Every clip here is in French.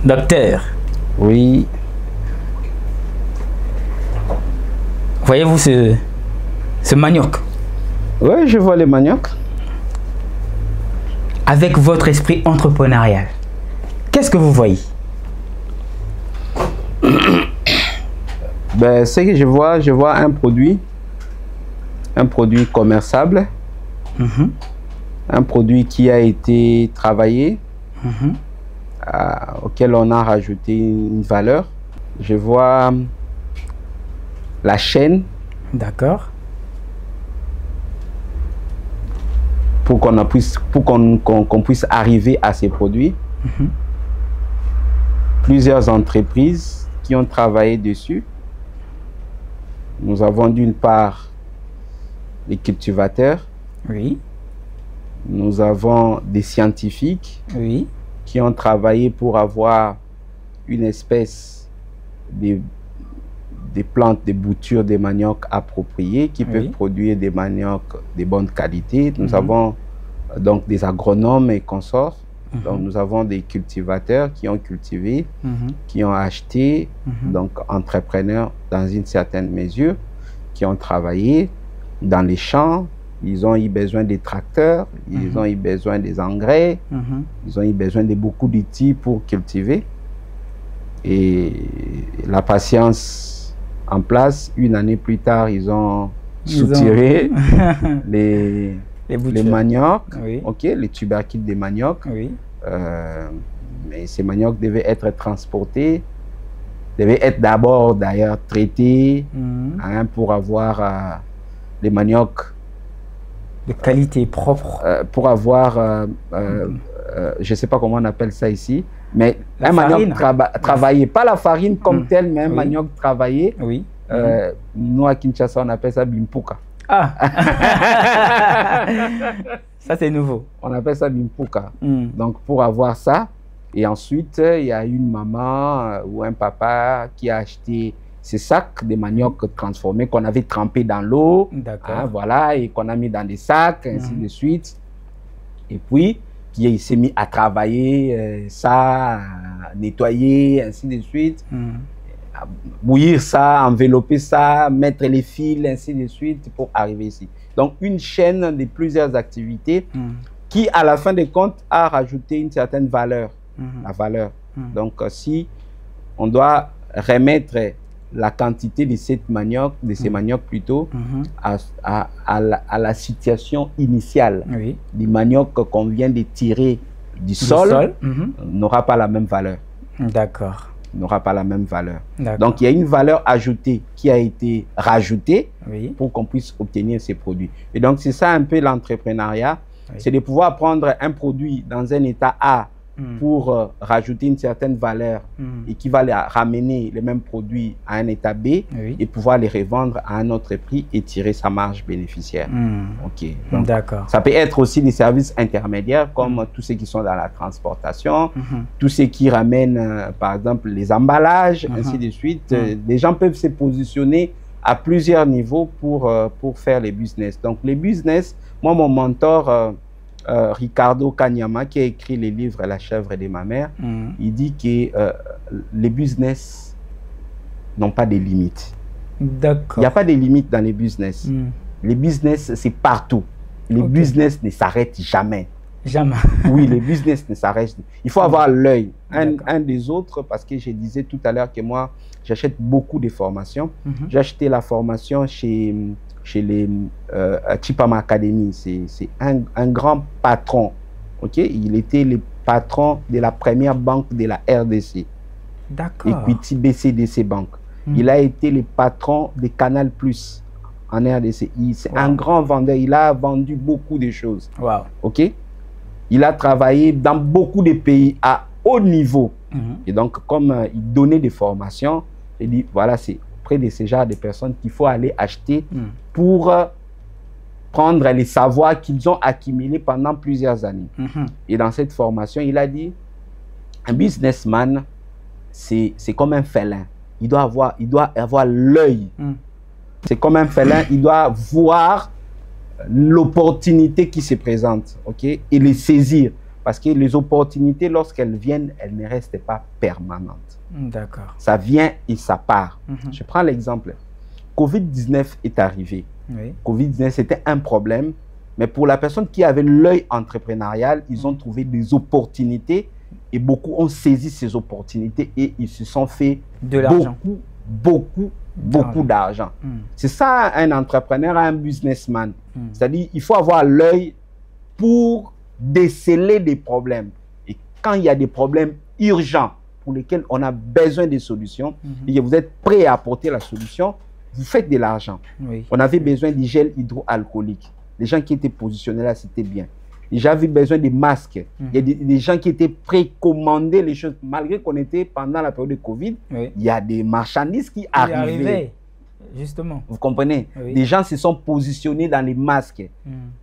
Docteur, Oui, voyez-vous ce manioc? oui, je vois les maniocs. Avec votre esprit entrepreneurial, qu'est-ce que vous voyez? Ben, ce que je vois un produit commerçable, un produit qui a été travaillé, auquel on a rajouté une valeur. Je vois la chaîne D'accord. pour qu'on puisse arriver à ces produits. Plusieurs entreprises qui ont travaillé dessus. Nous avons d'une part les cultivateurs. Oui. Nous avons des scientifiques Oui. qui ont travaillé pour avoir une espèce des plantes, des boutures des maniocs appropriées qui peuvent produire des maniocs de bonne qualité. Nous avons donc des agronomes et consorts. Donc nous avons des cultivateurs qui ont cultivé, qui ont acheté, donc entrepreneurs dans une certaine mesure, qui ont travaillé dans les champs. Ils ont eu besoin des tracteurs, ils ont eu besoin des engrais, ils ont eu besoin de beaucoup d'outils pour cultiver. Et la patience en place, une année plus tard, ils ont soutiré les maniocs, les tubercules des maniocs. Mais ces maniocs devaient être transportés, devaient être d'abord d'ailleurs traités pour avoir les maniocs de qualité propre. Pour avoir, je ne sais pas comment on appelle ça ici, mais la un farine. manioc travaillé, pas la farine comme telle, mais un manioc travaillé. Oui. Nous à Kinshasa, on appelle ça bimpuka. Ah. Ça c'est nouveau. On appelle ça bimpuka. Donc pour avoir ça, et ensuite il y a une maman ou un papa qui a acheté ces sacs de manioc transformés qu'on avait trempés dans l'eau, voilà, et qu'on a mis dans des sacs, ainsi de suite. Et puis il s'est mis à travailler ça, à nettoyer, ainsi de suite. À bouillir ça, envelopper ça, mettre les fils, ainsi de suite, pour arriver ici. Donc, une chaîne de plusieurs activités qui, à la fin des comptes, a rajouté une certaine valeur. La valeur. Donc, si on doit remettre la quantité de ces maniocs, plutôt, à la situation initiale du manioc qu'on vient de tirer du sol, n'aura pas la même valeur. D'accord. N'aura pas la même valeur. Donc, il y a une valeur ajoutée qui a été rajoutée pour qu'on puisse obtenir ces produits. Et donc, c'est ça un peu l'entrepreneuriat. C'est de pouvoir prendre un produit dans un état A pour rajouter une certaine valeur et qui va ramener les mêmes produits à un état B et pouvoir les revendre à un autre prix et tirer sa marge bénéficiaire. D'accord. Ça peut être aussi des services intermédiaires comme tous ceux qui sont dans la transportation, tous ceux qui ramènent par exemple les emballages, ainsi de suite. Les gens peuvent se positionner à plusieurs niveaux pour faire les business. Donc les business, moi mon mentor Ricardo Kanyama, qui a écrit les livres La chèvre de ma mère, il dit que les business n'ont pas de limites. D'accord. Il n'y a pas de limites dans les business. Les business, c'est partout. Les business ne s'arrêtent jamais. Jamais. Oui, les business ne s'arrêtent. Il faut avoir l'œil. Un des autres, parce que je disais tout à l'heure que moi, j'achète beaucoup de formations. J'ai acheté la formation chez les Chipama Academy. C'est un grand patron. Il était le patron de la première banque de la RDC. D'accord. Equity BCDC Bank. Il a été le patron de Canal Plus en RDC. C'est un grand vendeur. Il a vendu beaucoup de choses. Il a travaillé dans beaucoup de pays à haut niveau. Et donc, comme il donnait des formations, il dit, voilà, c'est auprès de ce genre de personnes qu'il faut aller acheter pour prendre les savoirs qu'ils ont accumulés pendant plusieurs années. Et dans cette formation, il a dit, un businessman, c'est comme un félin. Il doit avoir l'œil. C'est comme un félin, il doit voir l'opportunité qui se présente, et les saisir. Parce que les opportunités, lorsqu'elles viennent, elles ne restent pas permanentes. D'accord. Ça vient et ça part. Je prends l'exemple. Covid-19 est arrivé. Oui. Covid-19, c'était un problème. Mais pour la personne qui avait l'œil entrepreneurial, ils ont trouvé des opportunités et beaucoup ont saisi ces opportunités et ils se sont fait de l'argent. Beaucoup d'argent. C'est ça un entrepreneur, un businessman. C'est-à-dire il faut avoir l'œil pour déceler des problèmes. Et quand il y a des problèmes urgents pour lesquels on a besoin de solutions et que vous êtes prêt à apporter la solution, vous faites de l'argent. Oui. On avait besoin du gel hydroalcoolique. Les gens qui étaient positionnés là, c'était bien. J'avais besoin des masques. Il y a des gens qui étaient précommandés les choses. Malgré qu'on était pendant la période de Covid, il y a des marchandises qui arrivaient. Justement. Vous comprenez? Des gens se sont positionnés dans les masques.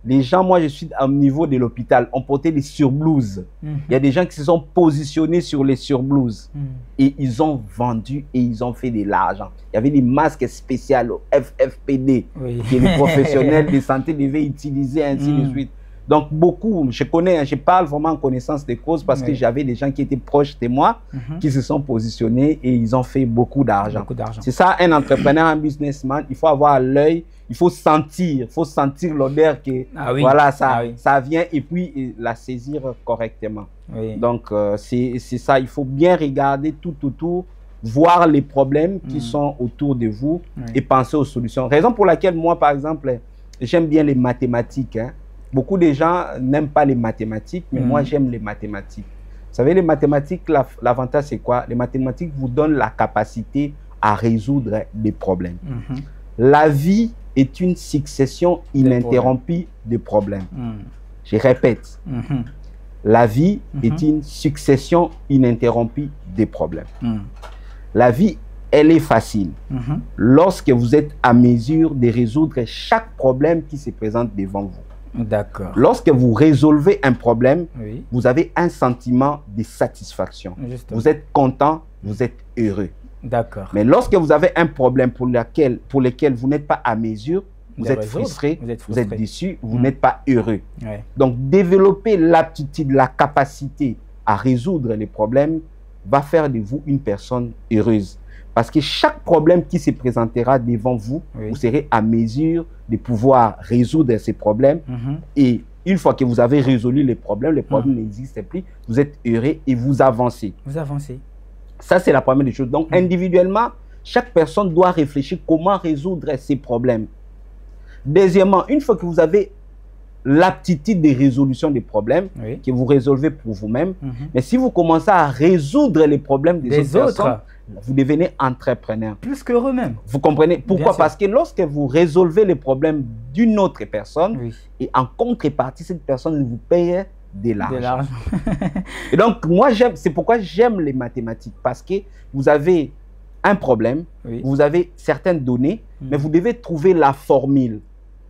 Les gens, moi je suis au niveau de l'hôpital, on portait des surblouses. Il y a des gens qui se sont positionnés sur les surblouses. Et ils ont vendu et ils ont fait de l'argent. Il y avait des masques spéciaux, FFPD, que les professionnels de santé devaient utiliser, ainsi de suite. Donc beaucoup, je connais, je parle vraiment en connaissance des causes parce que j'avais des gens qui étaient proches de moi, qui se sont positionnés et ils ont fait beaucoup d'argent. C'est ça un entrepreneur, un businessman, il faut avoir l'œil, il faut sentir l'odeur que voilà, ça vient et puis la saisir correctement. Donc c'est ça, il faut bien regarder tout autour, voir les problèmes qui sont autour de vous et penser aux solutions. Raison pour laquelle moi par exemple, j'aime bien les mathématiques. Beaucoup de gens n'aiment pas les mathématiques, mais moi, j'aime les mathématiques. Vous savez, les mathématiques, l'avantage, c'est quoi? Les mathématiques vous donnent la capacité à résoudre des problèmes. La vie est une succession ininterrompue de problèmes. Je répète, la vie est une succession ininterrompue de problèmes. La vie, elle est facile lorsque vous êtes à mesure de résoudre chaque problème qui se présente devant vous. D'accord. Lorsque vous résolvez un problème, vous avez un sentiment de satisfaction. Vous êtes content, vous êtes heureux. D'accord. Mais lorsque vous avez un problème pour lequel vous n'êtes pas à mesure, vous êtes frustré, vous êtes déçu, vous n'êtes pas heureux. Donc, développer l'aptitude, la capacité à résoudre les problèmes va faire de vous une personne heureuse. Parce que chaque problème qui se présentera devant vous, vous serez à mesure de pouvoir résoudre ces problèmes. Et une fois que vous avez résolu les problèmes n'existent plus, vous êtes heureux et vous avancez. Vous avancez. Ça, c'est la première des choses. Donc, individuellement, chaque personne doit réfléchir comment résoudre ces problèmes. Deuxièmement, une fois que vous avez l'aptitude de résolution des problèmes, que vous résolvez pour vous-même, mais si vous commencez à résoudre les problèmes des autres personnes, vous devenez entrepreneur. Plus qu'heureux même. Vous comprenez? Pourquoi? Parce que lorsque vous résolvez les problèmes d'une autre personne, et en contrepartie, cette personne vous paye de l'argent. Et donc, moi, c'est pourquoi j'aime les mathématiques. Parce que vous avez un problème, vous avez certaines données, mais vous devez trouver la formule.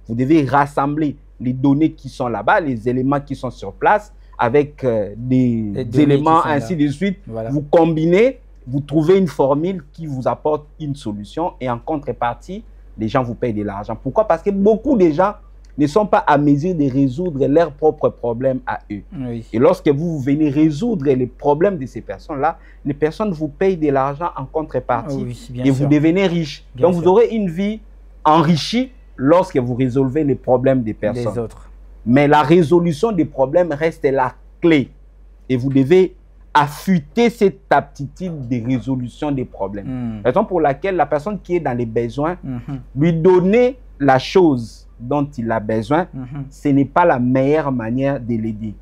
Vous devez rassembler les données qui sont là-bas, les éléments qui sont sur place, avec des éléments, ainsi de suite. Vous combinez, vous trouvez une formule qui vous apporte une solution et en contrepartie, les gens vous payent de l'argent. Pourquoi? Parce que beaucoup de gens ne sont pas à mesure de résoudre leurs propres problèmes à eux. Et lorsque vous venez résoudre les problèmes de ces personnes-là, les personnes vous payent de l'argent en contrepartie et vous devenez riche. Donc vous aurez une vie enrichie lorsque vous résolvez les problèmes des personnes. Mais la résolution des problèmes reste la clé. Et vous devez affûter cette aptitude de résolution des problèmes. Raison pour laquelle la personne qui est dans les besoins, lui donner la chose dont il a besoin, ce n'est pas la meilleure manière de l'aider.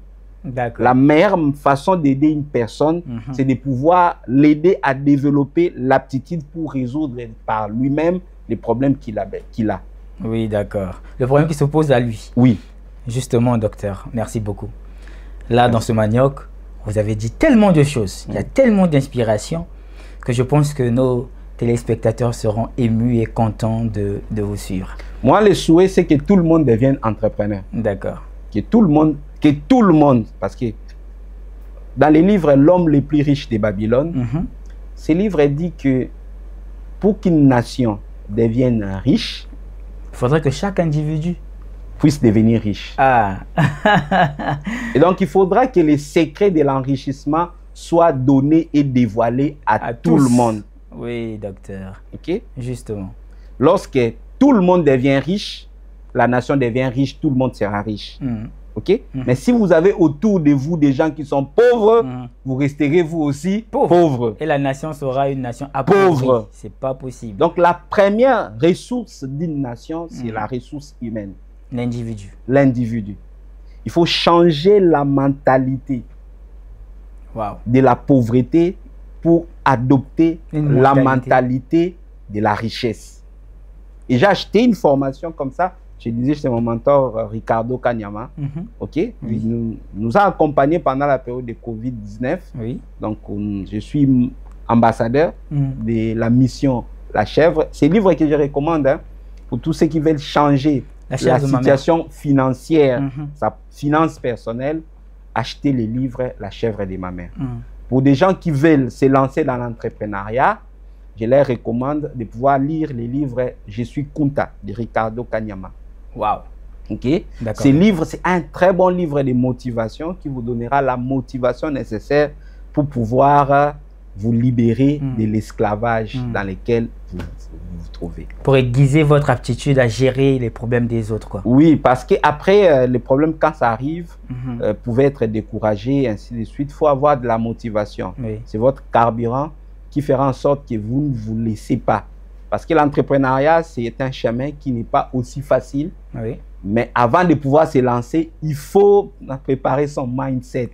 La meilleure façon d'aider une personne, c'est de pouvoir l'aider à développer l'aptitude pour résoudre par lui-même les problèmes qu'il a. Oui, d'accord. Le problème qui s'oppose à lui. Oui. Justement, docteur, merci beaucoup. Là, dans ce manioc, vous avez dit tellement de choses, il y a tellement d'inspiration que je pense que nos téléspectateurs seront émus et contents de vous suivre. Moi, le souhait, c'est que tout le monde devienne entrepreneur. D'accord. Que tout le monde, parce que dans les livres « L'homme le plus riche de Babylone », ce livre dit que pour qu'une nation devienne riche, il faudrait que chaque individu puissent devenir riches. Ah. Et donc, il faudra que les secrets de l'enrichissement soient donnés et dévoilés à tout le monde. Oui, docteur. OK? Justement. Lorsque tout le monde devient riche, la nation devient riche, tout le monde sera riche. OK? Mais si vous avez autour de vous des gens qui sont pauvres, vous resterez vous aussi pauvres. Et la nation sera une nation pauvre. C'est pas possible. Donc, la première ressource d'une nation, c'est la ressource humaine. L'individu. L'individu. Il faut changer la mentalité de la pauvreté pour adopter la mentalité de la richesse. Et j'ai acheté une formation comme ça. Je disais, c'est mon mentor Ricardo Kanyama. OK? Il nous a accompagnés pendant la période de Covid-19. Donc, je suis ambassadeur de la mission La Chèvre. C'est le livre que je recommande pour tous ceux qui veulent changer la situation financière, sa finance personnelle. Achetez le livre La Chèvre de ma mère. Pour des gens qui veulent se lancer dans l'entrepreneuriat, je leur recommande de pouvoir lire le livre Je suis Kunta de Ricardo Kanyama. Wow. OK? Ce livre, c'est un très bon livre de motivation qui vous donnera la motivation nécessaire pour pouvoir vous libérer de l'esclavage dans lequel vous vous trouvez. Pour aiguiser votre aptitude à gérer les problèmes des autres, quoi. Oui, parce qu'après, les problèmes, quand ça arrive, pouvaient être découragés, ainsi de suite. Il faut avoir de la motivation. C'est votre carburant qui fera en sorte que vous ne vous laissez pas. Parce que l'entrepreneuriat, c'est un chemin qui n'est pas aussi facile. Mais avant de pouvoir se lancer, il faut préparer son mindset.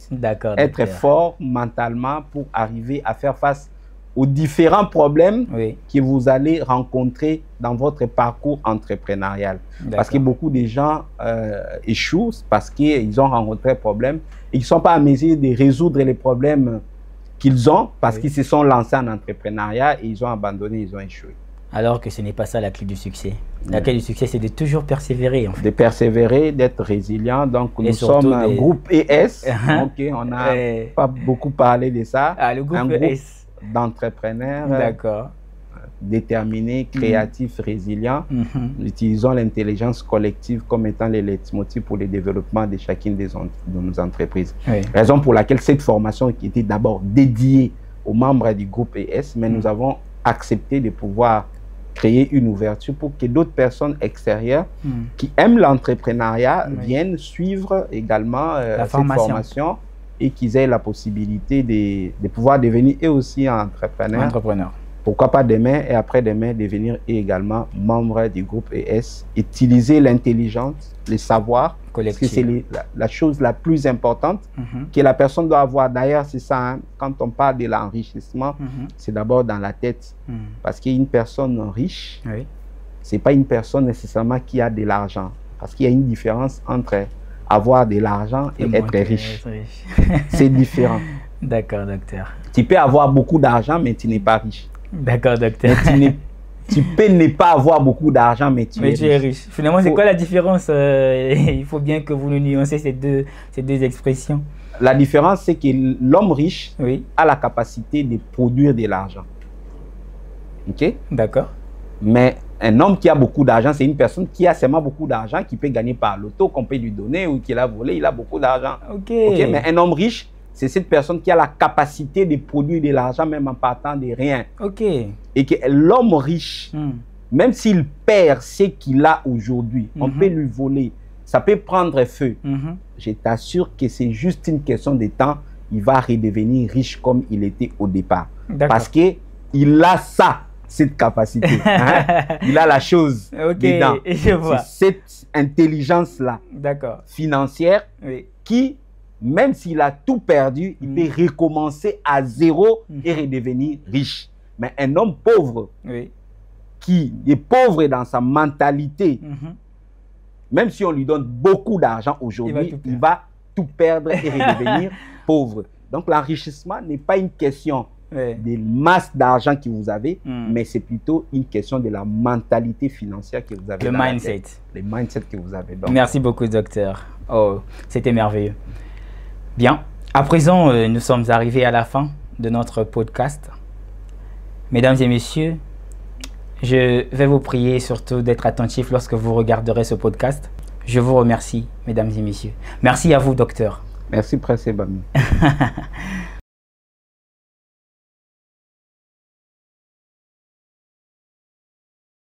Être fort mentalement pour arriver à faire face aux différents problèmes que vous allez rencontrer dans votre parcours entrepreneurial. Parce que beaucoup de gens échouent parce qu'ils ont rencontré des problèmes et ils ne sont pas à mesure de résoudre les problèmes qu'ils ont parce qu'ils se sont lancés en entrepreneuriat et ils ont abandonné, ils ont échoué. Alors que ce n'est pas ça la clé du succès. La clé du succès, c'est de toujours persévérer. En fait. De persévérer, d'être résilient. Donc, nous sommes un groupe ES. OK, on n'a pas beaucoup parlé de ça. Le groupe ES. D'entrepreneurs déterminés, créatifs, résilients. Nous utilisons l'intelligence collective comme étant les leitmotifs pour le développement de chacune de nos entreprises. Raison pour laquelle cette formation qui était d'abord dédiée aux membres du groupe ES, mais nous avons accepté de pouvoir créer une ouverture pour que d'autres personnes extérieures qui aiment l'entrepreneuriat viennent suivre également cette formation et qu'ils aient la possibilité de pouvoir devenir eux aussi entrepreneurs. Pourquoi pas demain et après-demain devenir également membres du groupe ES, utiliser l'intelligence, le savoir, parce que c'est la chose la plus importante que la personne doit avoir. D'ailleurs, c'est ça, hein, quand on parle de l'enrichissement, c'est d'abord dans la tête. Parce qu'une personne riche, c'est pas une personne nécessairement qui a de l'argent. Parce qu'il y a une différence entre avoir de l'argent et être riche. C'est différent. D'accord, docteur. Tu peux avoir beaucoup d'argent, mais tu n'es pas riche. D'accord, docteur. Tu peux ne pas avoir beaucoup d'argent, mais tu es riche. Finalement, c'est quoi la différence? Il faut bien que vous nous nuancez ces deux expressions. La différence, c'est que l'homme riche a la capacité de produire de l'argent. OK? D'accord. Mais un homme qui a beaucoup d'argent, c'est une personne qui a seulement beaucoup d'argent, qui peut gagner par l'auto, qu'on peut lui donner ou qu'il a volé, il a beaucoup d'argent. OK. Mais un homme riche, c'est cette personne qui a la capacité de produire de l'argent même en partant de rien. OK. Et que l'homme riche, même s'il perd ce qu'il a aujourd'hui, on peut lui voler, ça peut prendre feu. Je t'assure que c'est juste une question de temps, il va redevenir riche comme il était au départ. Parce qu'il a ça, cette capacité. Il a la chose dedans. C'est cette intelligence-là financière qui, même s'il a tout perdu, il peut recommencer à zéro et redevenir riche. Mais un homme pauvre, qui est pauvre dans sa mentalité, même si on lui donne beaucoup d'argent aujourd'hui, il va tout perdre et redevenir pauvre. Donc l'enrichissement n'est pas une question de masse d'argent que vous avez, mais c'est plutôt une question de la mentalité financière que vous avez. Le mindset. Le mindset que vous avez. Donc. Merci beaucoup, docteur. Oh, c'était merveilleux. Bien, à présent, nous sommes arrivés à la fin de notre podcast. Mesdames et messieurs, je vais vous prier surtout d'être attentifs lorsque vous regarderez ce podcast. Je vous remercie, mesdames et messieurs. Merci à vous, docteur. Merci, Prince Bami.